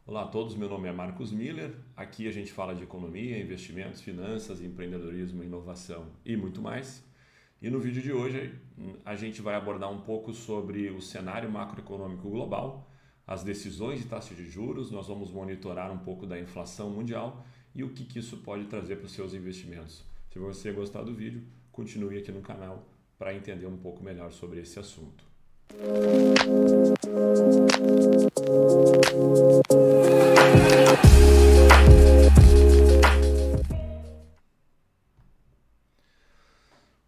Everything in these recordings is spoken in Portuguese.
Olá a todos, meu nome é Marcos Miller. Aqui a gente fala de economia, investimentos, finanças, empreendedorismo, inovação e muito mais. E no vídeo de hoje a gente vai abordar um pouco sobre o cenário macroeconômico global, as decisões de taxa de juros, nós vamos monitorar um pouco da inflação mundial e o que isso pode trazer para os seus investimentos. Se você gostar do vídeo, continue aqui no canal para entender um pouco melhor sobre esse assunto.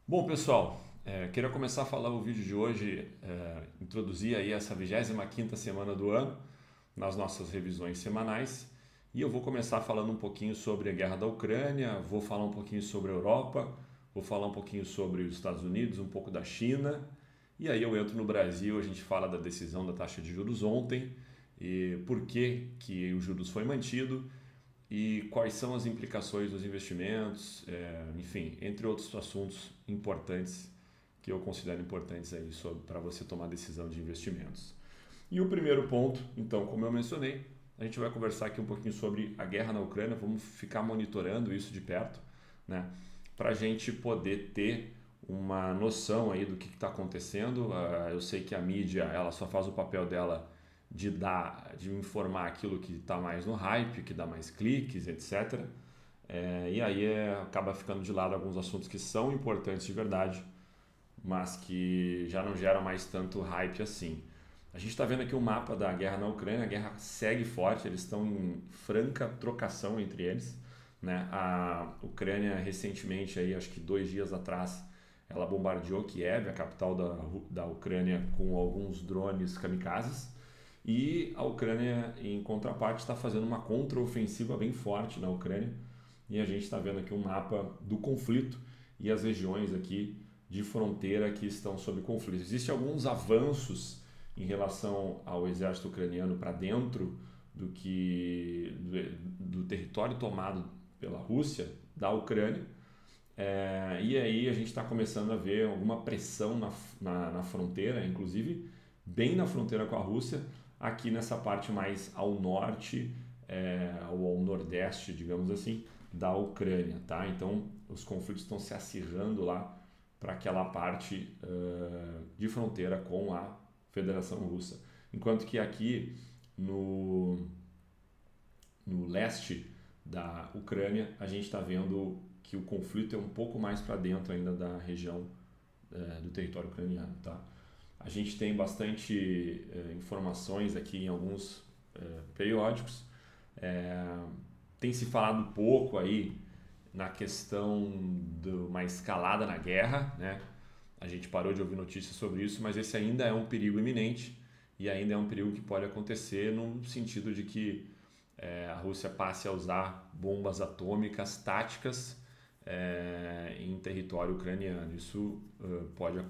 Bom, pessoal, queria começar a falar o vídeo de hoje, introduzir aí essa 25ª semana do ano nas nossas revisões semanais e eu vou começar falando um pouquinho sobre a guerra da Ucrânia, vou falar um pouquinho sobre a Europa, vou falar um pouquinho sobre os Estados Unidos, um pouco da China e aí eu entro no Brasil, a gente fala da decisão da taxa de juros ontem e por que o juros foi mantido e quais são as implicações dos investimentos, enfim, entre outros assuntos importantes que eu considero importantes aí para você tomar decisão de investimentos. E o primeiro ponto, então, como eu mencionei, a gente vai conversar aqui um pouquinho sobre a guerra na Ucrânia, vamos ficar monitorando isso de perto, né, para a gente poder ter uma noção aí do que está acontecendo. Eu sei que a mídia ela só faz o papel dela de informar aquilo que está mais no hype, que dá mais cliques, etc. E aí acaba ficando de lado alguns assuntos que são importantes de verdade, mas que já não geram mais tanto hype assim. A gente está vendo aqui o mapa da guerra na Ucrânia, a guerra segue forte, eles estão em franca trocação entre eles, né? A Ucrânia recentemente, aí, acho que 2 dias atrás, ela bombardeou Kiev, a capital da Ucrânia, com alguns drones kamikazes. E a Ucrânia, em contraparte, está fazendo uma contraofensiva bem forte na Ucrânia. E a gente está vendo aqui um mapa do conflito e as regiões aqui de fronteira que estão sob conflito. Existem alguns avanços em relação ao exército ucraniano para dentro do território tomado pela Rússia, da Ucrânia. E aí a gente está começando a ver alguma pressão na fronteira, inclusive bem na fronteira com a Rússia, aqui nessa parte mais ao norte ou ao nordeste, digamos assim, da Ucrânia, tá? Então os conflitos estão se acirrando lá para aquela parte de fronteira com a Federação Russa. Enquanto que aqui no leste da Ucrânia a gente está vendo que o conflito é um pouco mais para dentro ainda da região do território ucraniano, tá? A gente tem bastante informações aqui em alguns periódicos. Tem se falado pouco aí na questão de uma escalada na guerra, né? A gente parou de ouvir notícias sobre isso, mas esse ainda é um perigo iminente e ainda é um perigo que pode acontecer no sentido de que a Rússia passe a usar bombas atômicas táticas em território ucraniano. Isso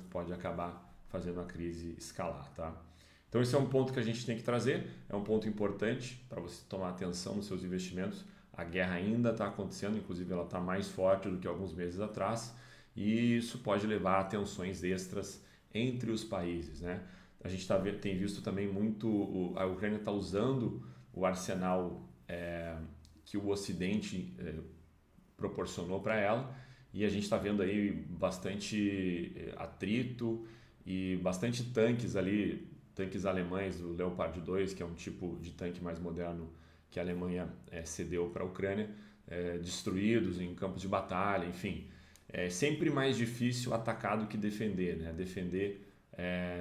pode acabar fazendo a crise escalar, tá? Então esse é um ponto que a gente tem que trazer, é um ponto importante para você tomar atenção nos seus investimentos. A guerra ainda está acontecendo, inclusive ela está mais forte do que alguns meses atrás e isso pode levar a tensões extras entre os países, né? A gente tem visto também muito, a Ucrânia está usando o arsenal que o Ocidente proporcionou para ela e a gente está vendo aí bastante atrito e bastante tanques ali, tanques alemães, o Leopard 2, que é um tipo de tanque mais moderno que a Alemanha cedeu para a Ucrânia, destruídos em campos de batalha, enfim. É sempre mais difícil atacar do que defender, né? Defender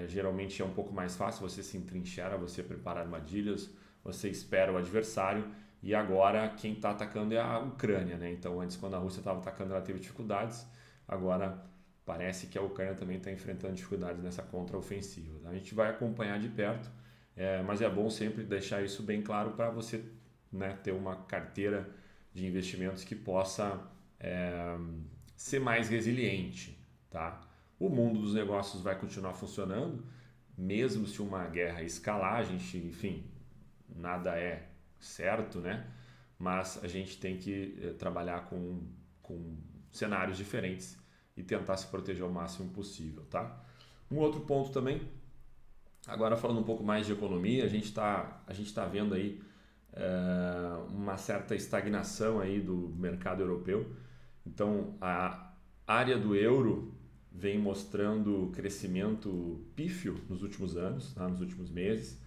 geralmente é um pouco mais fácil, você se entrincheira, você prepara armadilhas, você espera o adversário e agora quem está atacando é a Ucrânia, né? Então antes quando a Rússia estava atacando ela teve dificuldades, agora parece que a Ucrânia também está enfrentando dificuldades nessa contraofensiva. A gente vai acompanhar de perto, mas é bom sempre deixar isso bem claro para você, né, ter uma carteira de investimentos que possa ser mais resiliente, tá? O mundo dos negócios vai continuar funcionando, mesmo se uma guerra escalar, a gente, enfim, nada é certo, né? Mas a gente tem que trabalhar com cenários diferentes e tentar se proteger o máximo possível, tá? Um outro ponto também, agora falando um pouco mais de economia, a gente tá vendo aí uma certa estagnação aí do mercado europeu. Então, a área do euro vem mostrando crescimento pífio nos últimos anos, tá? Nos últimos meses.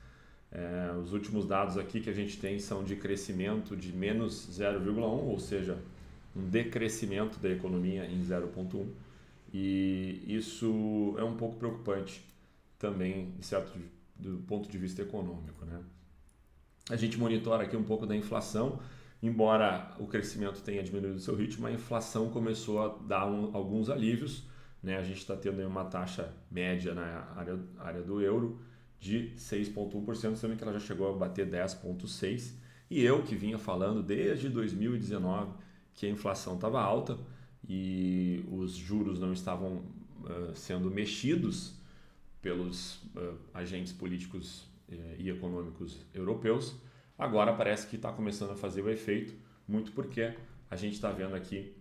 Os últimos dados aqui que a gente tem são de crescimento de menos 0,1, ou seja, um decrescimento da economia em 0,1. E isso é um pouco preocupante também, certo, do ponto de vista econômico, né? A gente monitora aqui um pouco da inflação, embora o crescimento tenha diminuído o seu ritmo, a inflação começou a dar alguns alívios, né? A gente está tendo aí uma taxa média na área do euro de 6,1%, sendo que ela já chegou a bater 10,6%. E eu que vinha falando desde 2019 que a inflação estava alta e os juros não estavam sendo mexidos pelos agentes políticos e econômicos europeus, agora parece que está começando a fazer o efeito, muito porque a gente está vendo aqui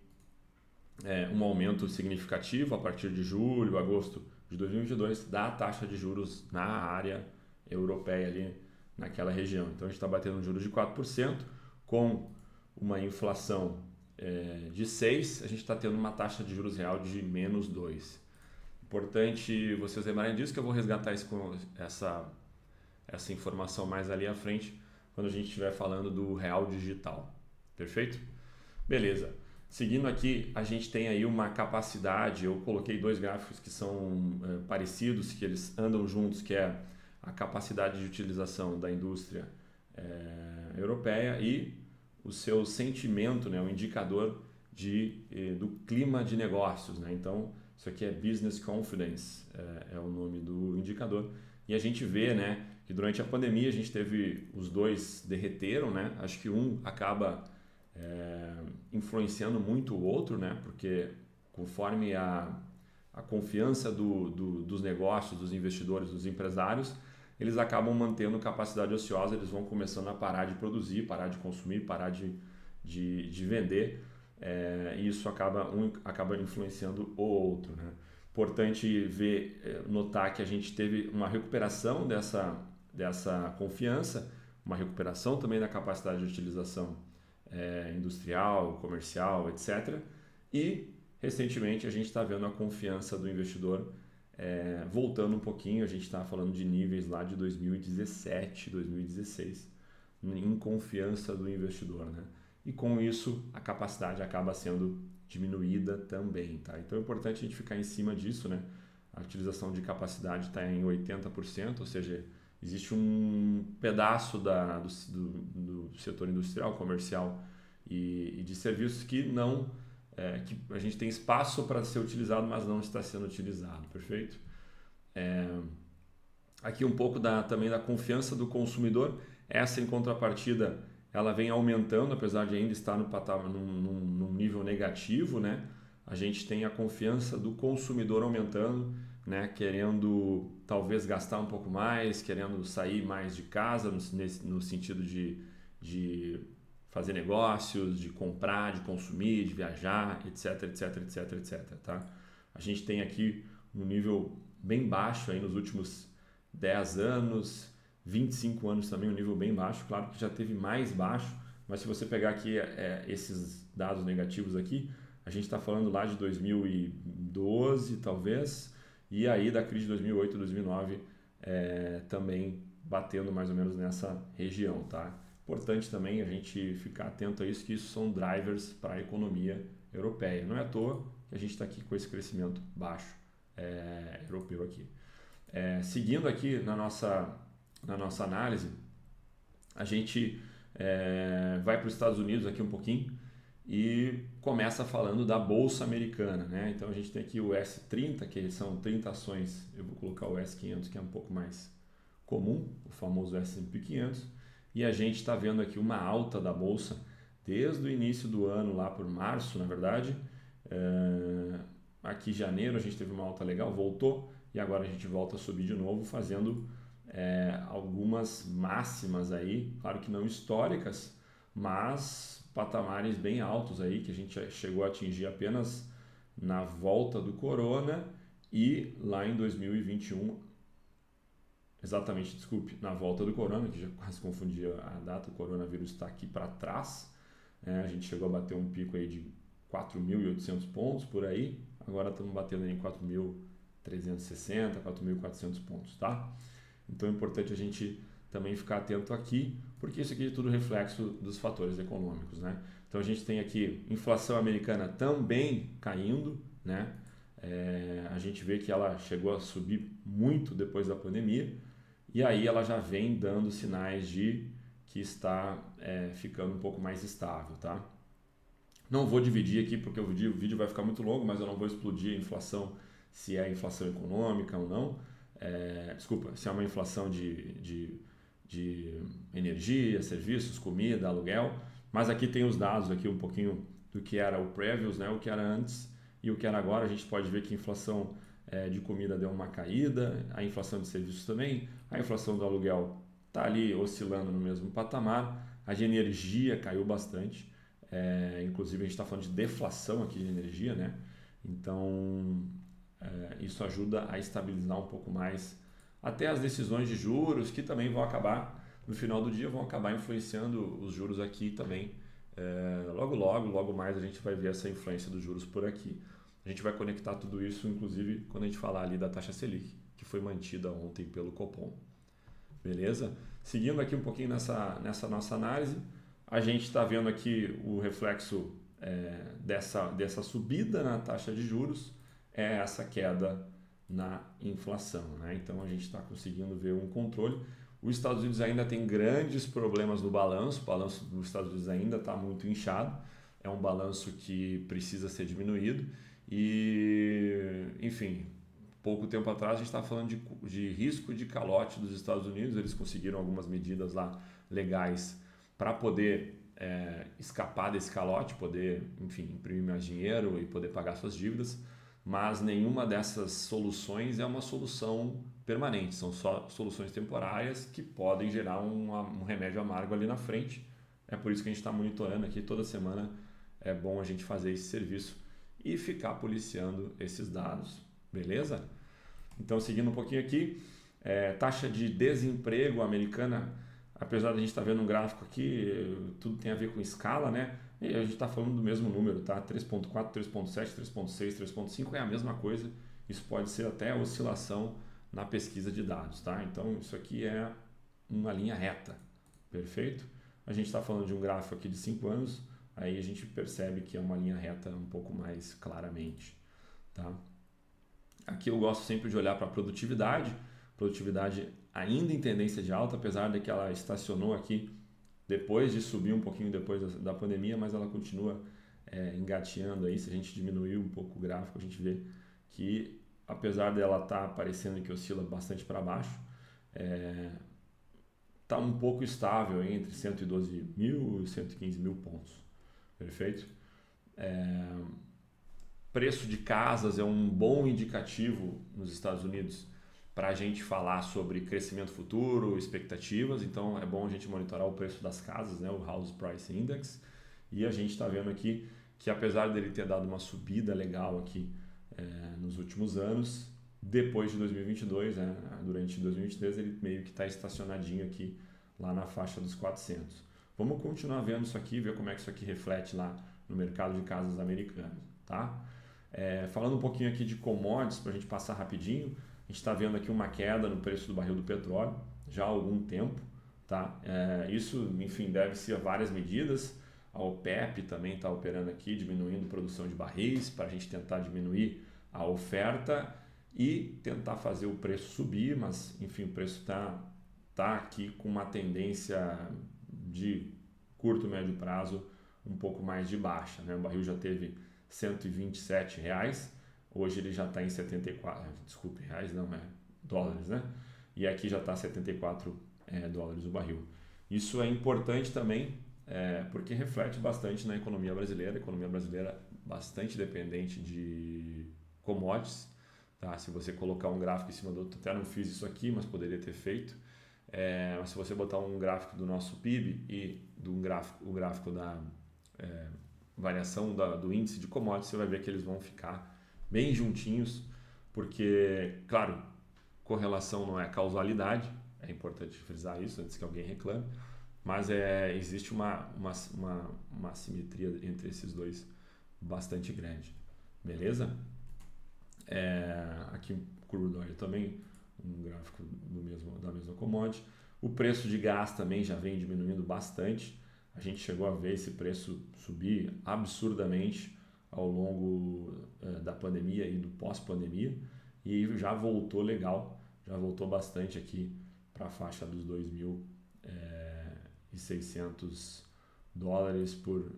um aumento significativo a partir de julho, agosto de 2022 da taxa de juros na área europeia ali naquela região. Então a gente está batendo um juros de 4%, com uma inflação de 6%, a gente está tendo uma taxa de juros real de menos 2%. Importante vocês lembrarem disso, que eu vou resgatar essa informação mais ali à frente, quando a gente estiver falando do real digital. Perfeito? Beleza. Seguindo aqui, a gente tem aí uma capacidade, eu coloquei dois gráficos que são parecidos, que eles andam juntos, que é a capacidade de utilização da indústria europeia e o seu sentimento, né, o indicador do clima de negócios, né? Então, isso aqui é Business Confidence, é o nome do indicador. E a gente vê, né, que durante a pandemia a gente teve, os dois derreteram, né? Acho que um acaba influenciando muito o outro, né? Porque conforme a confiança dos negócios, dos investidores, dos empresários, eles acabam mantendo capacidade ociosa, eles vão começando a parar de produzir, parar de consumir, parar de vender. E isso acaba influenciando o outro, né? Importante notar que a gente teve uma recuperação dessa confiança, uma recuperação também da capacidade de utilização industrial, comercial, etc. E recentemente a gente está vendo a confiança do investidor voltando um pouquinho, a gente está falando de níveis lá de 2017, 2016, em confiança do investidor, né? E com isso a capacidade acaba sendo diminuída também, tá? Então é importante a gente ficar em cima disso, né? A utilização de capacidade está em 80%, ou seja, existe um pedaço do setor industrial, comercial e de serviços que que a gente tem espaço para ser utilizado, mas não está sendo utilizado, perfeito? Aqui um pouco também da confiança do consumidor. Essa, em contrapartida, ela vem aumentando, apesar de ainda estar num nível negativo, né? A gente tem a confiança do consumidor aumentando, né? Querendo talvez gastar um pouco mais, querendo sair mais de casa, no sentido de fazer negócios, de comprar, de consumir, de viajar, etc, etc, etc, etc, tá? A gente tem aqui um nível bem baixo aí nos últimos 10 anos, 25 anos também, um nível bem baixo, claro que já teve mais baixo, mas se você pegar aqui esses dados negativos aqui, a gente está falando lá de 2012 talvez, e aí da crise de 2008, 2009 também batendo mais ou menos nessa região, tá? Importante também a gente ficar atento a isso, que isso são drivers para a economia europeia. Não é à toa que a gente está aqui com esse crescimento baixo europeu aqui. Seguindo aqui na nossa análise, a gente vai para os Estados Unidos aqui um pouquinho e começa falando da Bolsa Americana, né? Então a gente tem aqui o S30, que são 30 ações, eu vou colocar o S500, que é um pouco mais comum, o famoso S&P 500, e a gente está vendo aqui uma alta da Bolsa desde o início do ano, lá por março, na verdade. Aqui em janeiro a gente teve uma alta legal, voltou, e agora a gente volta a subir de novo, fazendo algumas máximas aí, claro que não históricas, mas patamares bem altos aí, que a gente chegou a atingir apenas na volta do corona e lá em 2021, exatamente, desculpe, na volta do corona, que já quase confundia a data, o coronavírus está aqui para trás, né? A gente chegou a bater um pico aí de 4.800 pontos por aí, agora estamos batendo em 4.360, 4.400 pontos, tá? Então é importante a gente também ficar atento aqui, porque isso aqui é tudo reflexo dos fatores econômicos, né? Então a gente tem aqui inflação americana também caindo, né? A gente vê que ela chegou a subir muito depois da pandemia e aí ela já vem dando sinais de que está ficando um pouco mais estável, tá? Não vou dividir aqui porque o vídeo vai ficar muito longo, mas eu não vou explodir a inflação, se é inflação econômica ou não. Desculpa, se é uma inflação de energia, serviços, comida, aluguel. Mas aqui tem os dados aqui um pouquinho do que era o previous, né? O que era antes e o que era agora. A gente pode ver que a inflação de comida deu uma caída, a inflação de serviços também, a inflação do aluguel está ali oscilando no mesmo patamar, a de energia caiu bastante. Inclusive a gente está falando de deflação aqui de energia, né? Então isso ajuda a estabilizar um pouco mais até as decisões de juros, que também vão acabar, no final do dia, vão acabar influenciando os juros aqui também. Logo mais a gente vai ver essa influência dos juros por aqui. A gente vai conectar tudo isso, inclusive, quando a gente falar ali da taxa Selic, que foi mantida ontem pelo Copom. Beleza? Seguindo aqui um pouquinho nessa nossa análise, a gente está vendo aqui o reflexo dessa subida na taxa de juros, é essa queda na inflação, né? Então a gente está conseguindo ver um controle. Os Estados Unidos ainda tem grandes problemas no balanço, o balanço dos Estados Unidos ainda está muito inchado, é um balanço que precisa ser diminuído e, enfim, pouco tempo atrás a gente estava falando de risco de calote dos Estados Unidos, eles conseguiram algumas medidas lá legais para poder escapar desse calote, poder, enfim, imprimir mais dinheiro e poder pagar suas dívidas, mas nenhuma dessas soluções é uma solução permanente, são só soluções temporárias que podem gerar um remédio amargo ali na frente. É por isso que a gente está monitorando aqui toda semana, é bom a gente fazer esse serviço e ficar policiando esses dados, beleza? Então, seguindo um pouquinho aqui, taxa de desemprego americana, apesar de a gente estar vendo um gráfico aqui, tudo tem a ver com escala, né? E a gente está falando do mesmo número, tá? 3.4, 3.7, 3.6, 3.5 é a mesma coisa. Isso pode ser até oscilação na pesquisa de dados, tá? Então isso aqui é uma linha reta, perfeito? A gente está falando de um gráfico aqui de 5 anos, aí a gente percebe que é uma linha reta um pouco mais claramente, tá? Aqui eu gosto sempre de olhar para a produtividade ainda em tendência de alta, apesar de que ela estacionou aqui depois de subir um pouquinho depois da pandemia, mas ela continua engateando aí. Se a gente diminuir um pouco o gráfico, a gente vê que apesar dela estar parecendo que oscila bastante para baixo, está um pouco estável entre 112 mil e 115 mil pontos, perfeito? Preço de casas é um bom indicativo nos Estados Unidos para a gente falar sobre crescimento futuro, expectativas. Então é bom a gente monitorar o preço das casas, né? O House Price Index, e a gente está vendo aqui que apesar dele ter dado uma subida legal aqui nos últimos anos, depois de 2022, durante 2023 ele meio que está estacionadinho aqui lá na faixa dos 400. Vamos continuar vendo isso aqui, ver como é que isso aqui reflete lá no mercado de casas americano, tá? Falando um pouquinho aqui de commodities, para a gente passar rapidinho, a gente está vendo aqui uma queda no preço do barril do petróleo já há algum tempo, tá? Isso, enfim, deve-se a várias medidas. A OPEP também está operando aqui, diminuindo a produção de barris para a gente tentar diminuir a oferta e tentar fazer o preço subir, mas, enfim, o preço está aqui com uma tendência de curto, médio prazo um pouco mais de baixa, né? O barril já teve R$127, hoje ele já está em 74, desculpe, reais não, dólares, né? E aqui já está 74 dólares o barril. Isso é importante também, porque reflete bastante na economia brasileira. A economia brasileira bastante dependente de commodities, tá? Se você colocar um gráfico em cima do outro, até não fiz isso aqui, mas poderia ter feito. Mas se você botar um gráfico do nosso PIB e o gráfico da variação do índice de commodities, você vai ver que eles vão ficar bem juntinhos, porque, claro, correlação não é causalidade, é importante frisar isso antes que alguém reclame, mas existe uma simetria entre esses dois bastante grande, beleza? Aqui o crude oil também, um gráfico da mesma commodity. O preço de gás também já vem diminuindo bastante, a gente chegou a ver esse preço subir absurdamente ao longo da pandemia e do pós-pandemia, e já voltou legal, já voltou bastante aqui para a faixa dos 2.600 dólares por...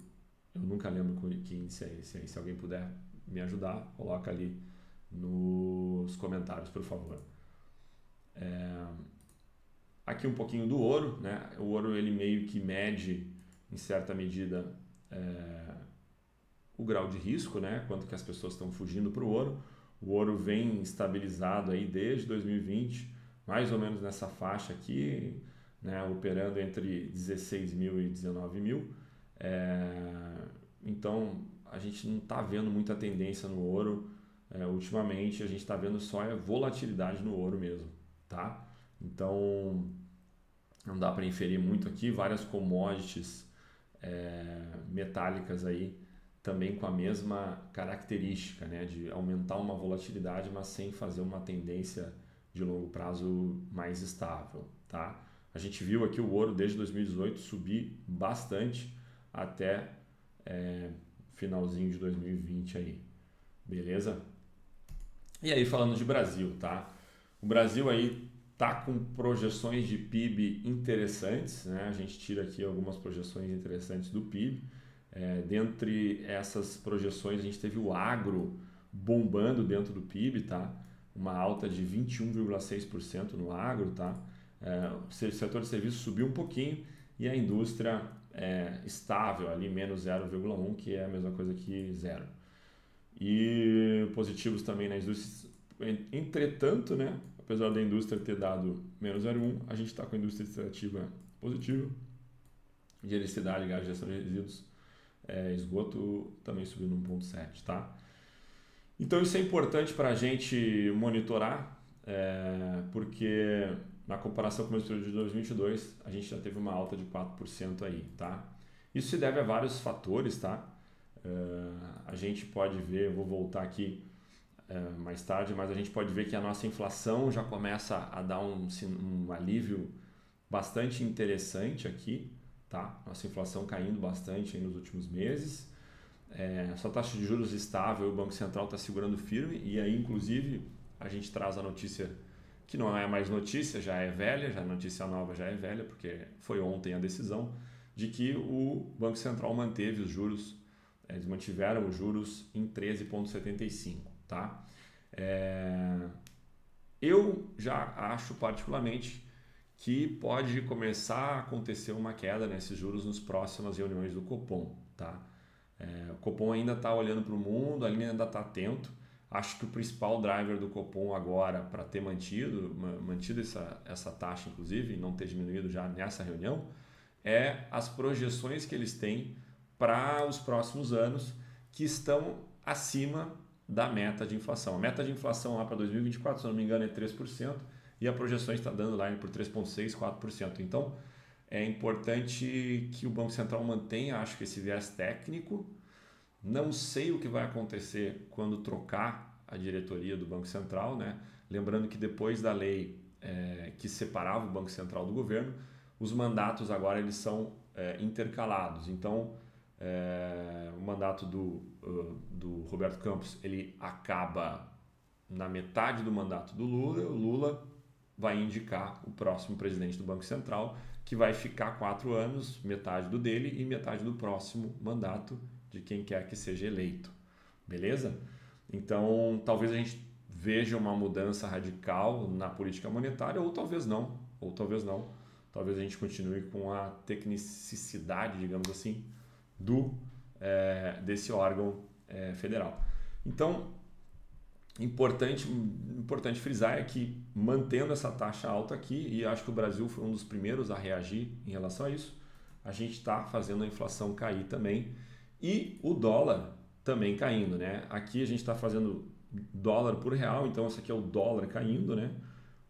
Eu nunca lembro que índice é esse aí. Se alguém puder me ajudar, coloca ali nos comentários, por favor. Aqui um pouquinho do ouro, né? O ouro ele meio que mede, em certa medida, o grau de risco, né? Quanto que as pessoas estão fugindo para o ouro. O ouro vem estabilizado aí desde 2020, mais ou menos nessa faixa aqui, né? Operando entre 16 mil e 19 mil. Então, a gente não está vendo muita tendência no ouro. Ultimamente, a gente está vendo só a volatilidade no ouro mesmo, tá? Então, não dá para inferir muito aqui. Várias commodities metálicas aí também com a mesma característica, né, de aumentar uma volatilidade, mas sem fazer uma tendência de longo prazo mais estável, tá? A gente viu aqui o ouro desde 2018 subir bastante até finalzinho de 2020 aí, beleza? E aí falando de Brasil, tá? O Brasil aí tá com projeções de PIB interessantes, né? A gente tira aqui algumas projeções interessantes do PIB. Dentre essas projeções, a gente teve o agro bombando dentro do PIB, tá? Uma alta de 21,6% no agro, tá? O setor de serviços subiu um pouquinho e a indústria estável ali, menos 0,1%, que é a mesma coisa que zero. E positivos também na indústria. Entretanto, né? Apesar da indústria ter dado menos 0,1%, a gente está com a indústria extrativa positiva, de eletricidade, gás, gestão de resíduos, esgoto também subindo 1,7%, tá? Então isso é importante para a gente monitorar, porque na comparação com o mesmo período de 2022, a gente já teve uma alta de 4% aí, tá? Isso se deve a vários fatores, tá? A gente pode ver, eu vou voltar aqui mais tarde, mas a gente pode ver que a nossa inflação já começa a dar um alívio bastante interessante aqui, tá? Nossa inflação caindo bastante aí nos últimos meses, sua taxa de juros estável, o Banco Central está segurando firme, e aí inclusive a gente traz a notícia que não é mais notícia, já é velha, já a notícia nova já é velha, porque foi ontem a decisão de que o Banco Central manteve os juros, eles mantiveram os juros em 13,75%, tá? Eu já acho particularmente que pode começar a acontecer uma queda nesses juros nas próximas reuniões do Copom, tá? O Copom ainda está olhando para o mundo, ainda está atento. Acho que o principal driver do Copom agora, para ter mantido essa taxa, inclusive, e não ter diminuído já nessa reunião, é as projeções que eles têm para os próximos anos, que estão acima da meta de inflação. A meta de inflação lá para 2024, se não me engano, é 3%, e a projeção está dando lá por 3,6%, 4%. Então, é importante que o Banco Central mantenha, acho que esse viés técnico. Não sei o que vai acontecer quando trocar a diretoria do Banco Central, né? Lembrando que depois da lei que separava o Banco Central do governo, os mandatos agora eles são intercalados. Então, o mandato do Roberto Campos ele acaba na metade do mandato do Lula. O Lula vai indicar o próximo presidente do Banco Central, que vai ficar 4 anos, metade do dele e metade do próximo mandato de quem quer que seja eleito, beleza? Então, talvez a gente veja uma mudança radical na política monetária, ou talvez não, talvez a gente continue com a tecnicidade, digamos assim, desse órgão federal. Então, importante frisar é que, mantendo essa taxa alta aqui, e acho que o Brasil foi um dos primeiros a reagir em relação a isso, a gente está fazendo a inflação cair também, e o dólar também caindo, né? Aqui a gente está fazendo dólar por real, então esse aqui é o dólar caindo, né?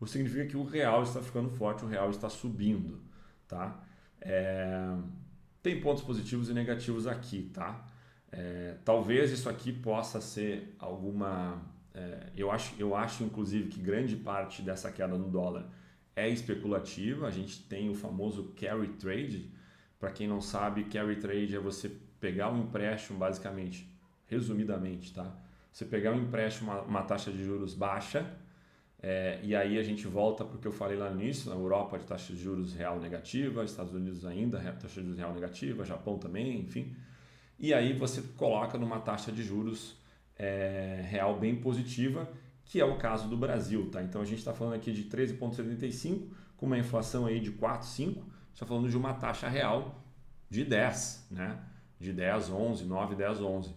o que significa que o real está ficando forte, o real está subindo, tá? Tem pontos positivos e negativos aqui, tá? Talvez isso aqui possa ser alguma... eu acho inclusive que grande parte dessa queda no dólar é especulativa. A gente tem o famoso carry trade. Para quem não sabe, carry trade é você pegar um empréstimo, basicamente, resumidamente, tá? Você pegar um empréstimo, uma taxa de juros baixa, e aí a gente volta para o que eu falei lá no início. Na Europa, de taxa de juros real negativa, Estados Unidos ainda, taxa de juros real negativa, Japão também, enfim. E aí você coloca numa taxa de juros real bem positiva, que é o caso do Brasil, tá? Então a gente está falando aqui de 13,75, com uma inflação aí de 4, 5, está falando de uma taxa real de 10, né? De 10, 11, 9, 10, 11.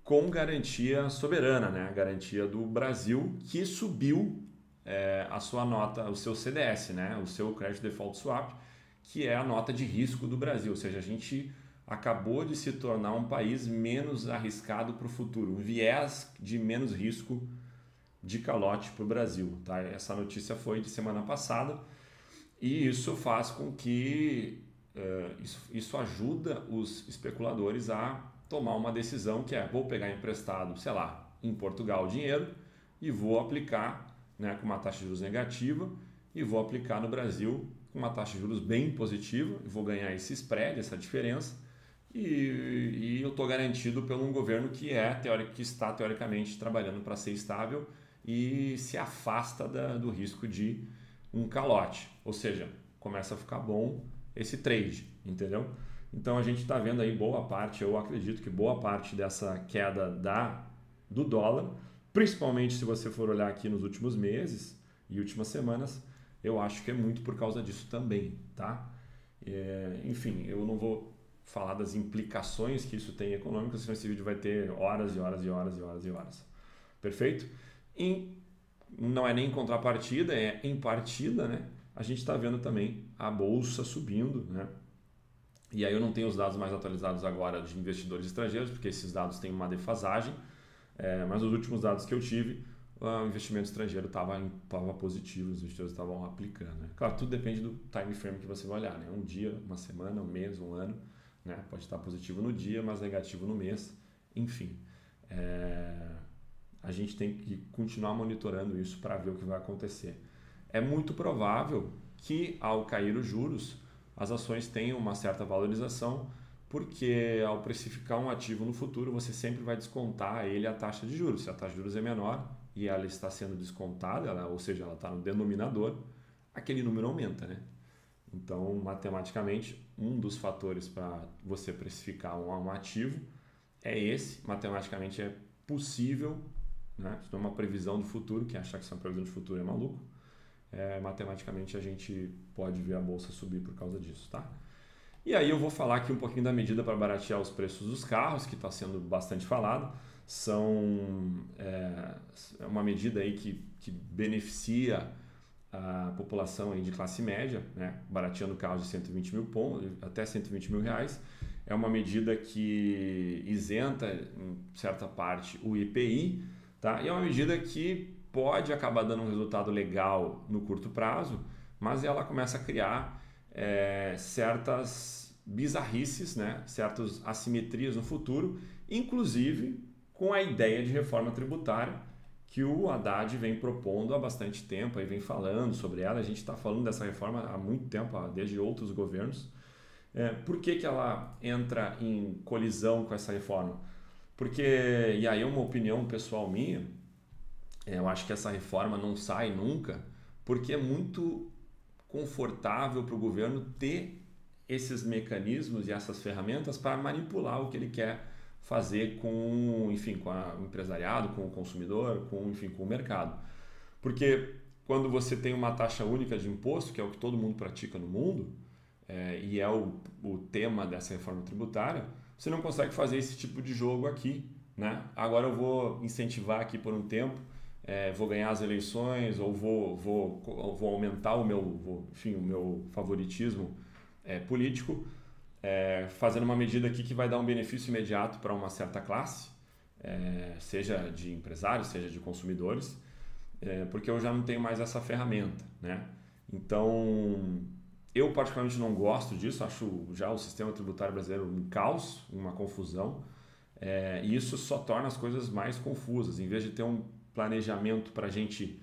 Com garantia soberana, né? A garantia do Brasil, que subiu a sua nota, o seu CDS, né? O seu Credit Default Swap, que é a nota de risco do Brasil. Ou seja, a gente acabou de se tornar um país menos arriscado para o futuro, um viés de menos risco de calote para o Brasil, tá? Essa notícia foi de semana passada e isso faz com que isso ajuda os especuladores a tomar uma decisão que vou pegar emprestado, sei lá, em Portugal dinheiro e vou aplicar, né, com uma taxa de juros negativa, e vou aplicar no Brasil com uma taxa de juros bem positiva e vou ganhar esse spread, essa diferença, e eu estou garantido por um governo que está teoricamente trabalhando para ser estável e se afasta do risco de um calote, ou seja, começa a ficar bom esse trade, entendeu? Então a gente está vendo aí boa parte, eu acredito que boa parte dessa queda do dólar, principalmente se você for olhar aqui nos últimos meses e últimas semanas, eu acho que é muito por causa disso também, tá? Enfim, eu não vou falar das implicações que isso tem econômicas, senão esse vídeo vai ter horas e horas e horas e horas e horas. Perfeito? Não é nem em contrapartida, é em partida, né? A gente está vendo também a bolsa subindo, né? E aí eu não tenho os dados mais atualizados agora de investidores estrangeiros, porque esses dados têm uma defasagem, mas os últimos dados que eu tive, o investimento estrangeiro estava positivo, os investidores estavam aplicando, né? Claro, tudo depende do time frame que você vai olhar, né? Um dia, uma semana, um mês, um ano, né? Pode estar positivo no dia, mas negativo no mês, enfim. A gente tem que continuar monitorando isso para ver o que vai acontecer. É muito provável que, ao cair os juros, as ações tenham uma certa valorização, porque ao precificar um ativo no futuro, você sempre vai descontar a ele a taxa de juros. Se a taxa de juros é menor e ela está sendo descontada, ou seja, ela está no denominador, aquele número aumenta, né? Então, matematicamente, um dos fatores para você precificar um ativo é esse. Matematicamente é possível, né? Isso não é uma previsão do futuro, quem achar que isso é uma previsão de futuro é maluco. Matematicamente a gente pode ver a bolsa subir por causa disso, tá? E aí eu vou falar aqui um pouquinho da medida para baratear os preços dos carros, que está sendo bastante falado. É uma medida aí que beneficia a população aí de classe média, né? Barateando carros de 120 mil pontos, até 120 mil reais. É uma medida que isenta, em certa parte, o IPI, tá? E é uma medida que pode acabar dando um resultado legal no curto prazo, mas ela começa a criar certas bizarrices, né? Certas assimetrias no futuro, inclusive com a ideia de reforma tributária que o Haddad vem propondo há bastante tempo, aí vem falando sobre ela. A gente está falando dessa reforma há muito tempo, desde outros governos. Por que ela entra em colisão com essa reforma? Porque, e aí é uma opinião pessoal minha, eu acho que essa reforma não sai nunca, porque é muito confortável para o governo ter esses mecanismos e essas ferramentas para manipular o que ele quer fazer com, enfim, com o empresariado, com o consumidor, com o mercado. Porque quando você tem uma taxa única de imposto, que é o que todo mundo pratica no mundo, e é o tema dessa reforma tributária, você não consegue fazer esse tipo de jogo aqui, né? Agora eu vou incentivar aqui por um tempo, vou ganhar as eleições, ou vou aumentar o meu favoritismo político, fazendo uma medida aqui que vai dar um benefício imediato para uma certa classe, seja de empresários, seja de consumidores, porque eu já não tenho mais essa ferramenta, né? Então, eu particularmente não gosto disso, acho já o sistema tributário brasileiro um caos, uma confusão, e isso só torna as coisas mais confusas. Em vez de ter um planejamento para a gente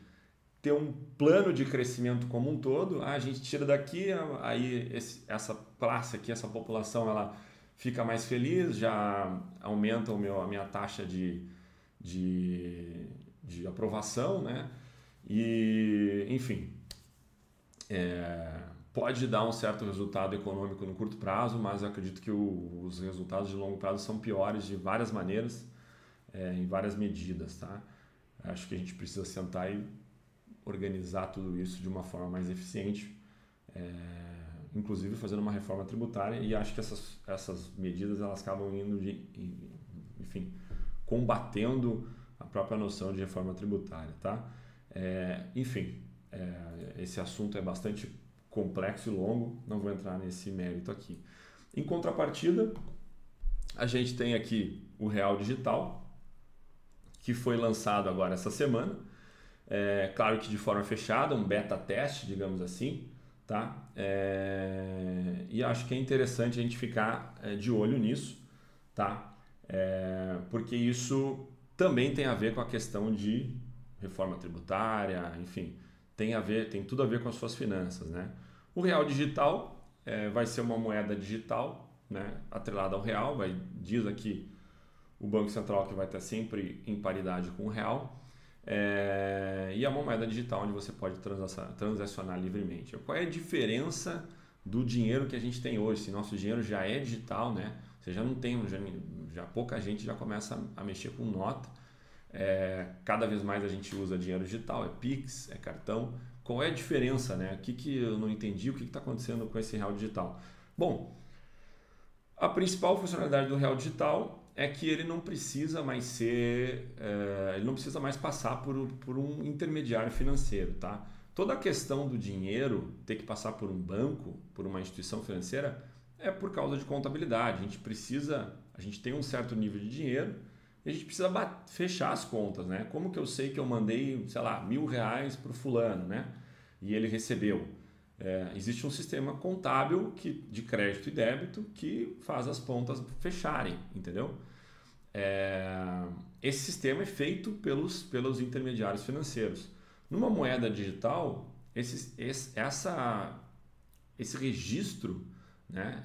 ter um plano de crescimento como um todo, a gente tira daqui, aí essa classe aqui, essa população, ela fica mais feliz, já aumenta a minha taxa de aprovação, né? E, enfim, pode dar um certo resultado econômico no curto prazo, mas eu acredito que os resultados de longo prazo são piores de várias maneiras, em várias medidas, tá? Acho que a gente precisa sentar e organizar tudo isso de uma forma mais eficiente, inclusive fazendo uma reforma tributária, e acho que essas medidas elas acabam indo enfim, combatendo a própria noção de reforma tributária, tá? Enfim, esse assunto é bastante complexo e longo, não vou entrar nesse mérito aqui. Em contrapartida, a gente tem aqui o Real Digital, que foi lançado agora essa semana, claro que de forma fechada, um beta teste, digamos assim, tá? E acho que é interessante a gente ficar de olho nisso, tá? Porque isso também tem a ver com a questão de reforma tributária, enfim, tem tudo a ver com as suas finanças, né? O Real Digital vai ser uma moeda digital, né, atrelada ao real, diz aqui o Banco Central que vai estar sempre em paridade com o real, e é uma moeda digital onde você pode transacionar livremente. Qual é a diferença do dinheiro que a gente tem hoje? Se nosso dinheiro já é digital, né? Você já não tem, já pouca gente já começa a mexer com nota. Cada vez mais a gente usa dinheiro digital, Pix, cartão. Qual é a diferença, né? O que eu não entendi, o que está acontecendo com esse real digital? Bom, a principal funcionalidade do real digital é que ele não precisa mais ele não precisa mais passar por um intermediário financeiro, tá? Toda a questão do dinheiro ter que passar por um banco, por uma instituição financeira, é por causa de contabilidade. A gente tem um certo nível de dinheiro e a gente precisa fechar as contas, né? Como que eu sei que eu mandei, sei lá, R$1.000 para o fulano, né? E ele recebeu. Existe um sistema contábil de crédito e débito que faz as pontas fecharem, entendeu? Esse sistema é feito pelos intermediários financeiros. Numa moeda digital, esse registro, né,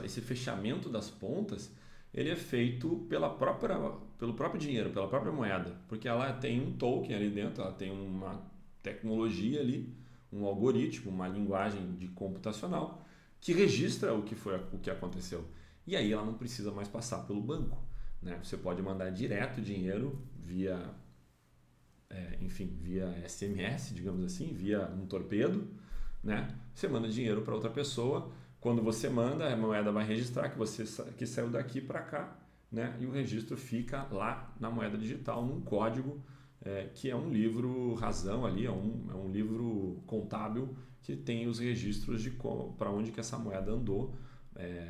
esse fechamento das pontas, ele é feito pelo próprio dinheiro, pela própria moeda, porque ela tem um token ali dentro, ela tem uma tecnologia ali, um algoritmo, uma linguagem computacional que registra o que aconteceu. E aí ela não precisa mais passar pelo banco, né? Você pode mandar direto dinheiro via SMS, digamos assim, via um torpedo, né? Você manda dinheiro para outra pessoa. Quando você manda, a moeda vai registrar que saiu daqui para cá, né? E o registro fica lá na moeda digital, num código que é um livro razão ali, é um livro contábil que tem os registros de para onde que essa moeda andou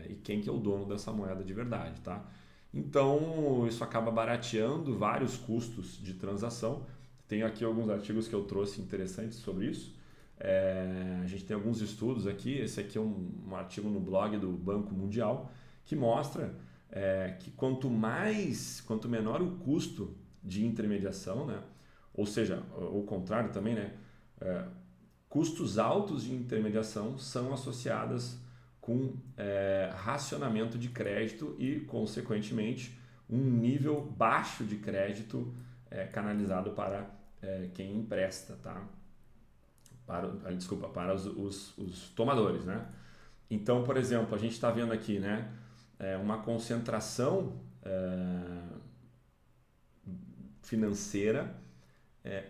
e quem que é o dono dessa moeda de verdade, tá? Então, isso acaba barateando vários custos de transação. Tenho aqui alguns artigos que eu trouxe interessantes sobre isso. A gente tem alguns estudos aqui. Esse aqui é um artigo no blog do Banco Mundial que mostra que quanto menor o custo de intermediação, né? Ou seja, o contrário também, né? Custos altos de intermediação são associadas com racionamento de crédito e, consequentemente, um nível baixo de crédito canalizado para quem empresta, tá? Para os tomadores, né? Então, por exemplo, a gente está vendo aqui, né, uma concentração financeira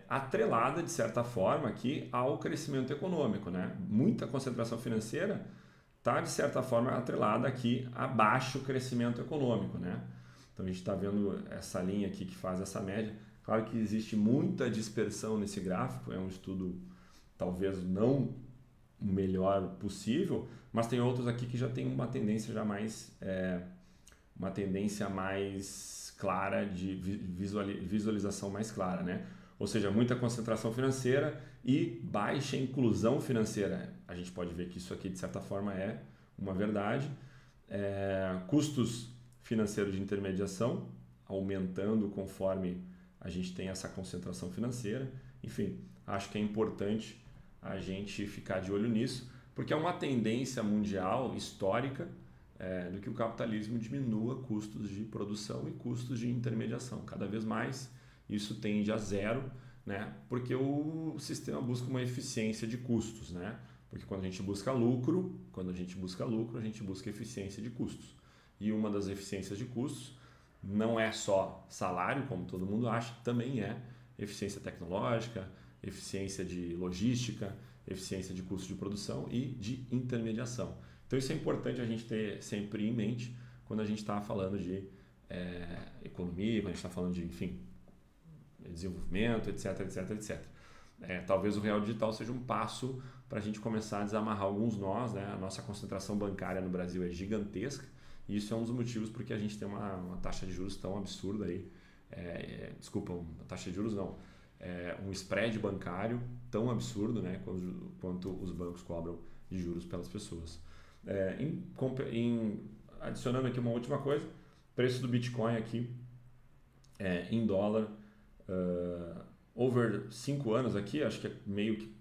atrelada, de certa forma, aqui ao crescimento econômico, né? Muita concentração financeira está, de certa forma, atrelada aqui a baixo crescimento econômico, né? Então, a gente está vendo essa linha aqui que faz essa média. Claro que existe muita dispersão nesse gráfico, é um estudo talvez não o melhor possível, mas tem outros aqui que já tem uma tendência mais clara, de visualização mais clara, né? Ou seja, muita concentração financeira e baixa inclusão financeira. A gente pode ver que isso aqui, de certa forma, é uma verdade. Custos financeiros de intermediação aumentando conforme a gente tem essa concentração financeira. Enfim, acho que é importante a gente ficar de olho nisso, porque é uma tendência mundial histórica do que o capitalismo diminua custos de produção e custos de intermediação. Cada vez mais isso tende a zero, né? Porque o sistema busca uma eficiência de custos, né? Porque quando a gente busca lucro, a gente busca eficiência de custos. E uma das eficiências de custos não é só salário, como todo mundo acha, também é eficiência tecnológica, eficiência de logística, eficiência de custo de produção e de intermediação. Então isso é importante a gente ter sempre em mente quando a gente está falando de economia, quando a gente está falando de, enfim, desenvolvimento, etc, etc, etc. Talvez o real digital seja um passo para a gente começar a desamarrar alguns nós, né? A nossa concentração bancária no Brasil é gigantesca e isso é um dos motivos porque a gente tem uma taxa de juros tão absurda aí. Desculpa, uma taxa de juros não. Um spread bancário tão absurdo, né, quanto os bancos cobram de juros pelas pessoas. Adicionando aqui uma última coisa, preço do Bitcoin aqui em dólar, over 5 anos aqui, acho que é meio que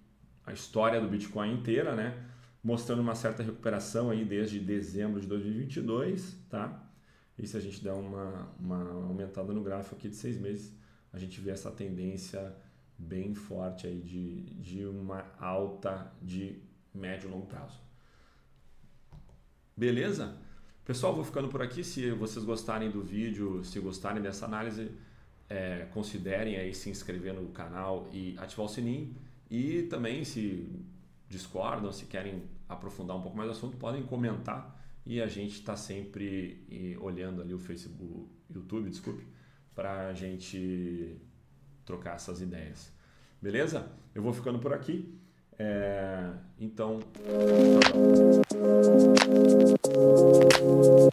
a história do Bitcoin inteira, né, mostrando uma certa recuperação aí desde dezembro de 2022, tá? E se a gente der uma aumentada no gráfico aqui de 6 meses, a gente vê essa tendência bem forte aí de uma alta de médio e longo prazo. Beleza? Pessoal, vou ficando por aqui. Se vocês gostarem do vídeo, se gostarem dessa análise, considerem aí se inscrever no canal e ativar o sininho. E também, se discordam, se querem aprofundar um pouco mais o assunto, podem comentar. E a gente está sempre olhando ali o Facebook, YouTube, desculpe, para a gente trocar essas ideias. Beleza? Eu vou ficando por aqui. Então, tchau, tchau.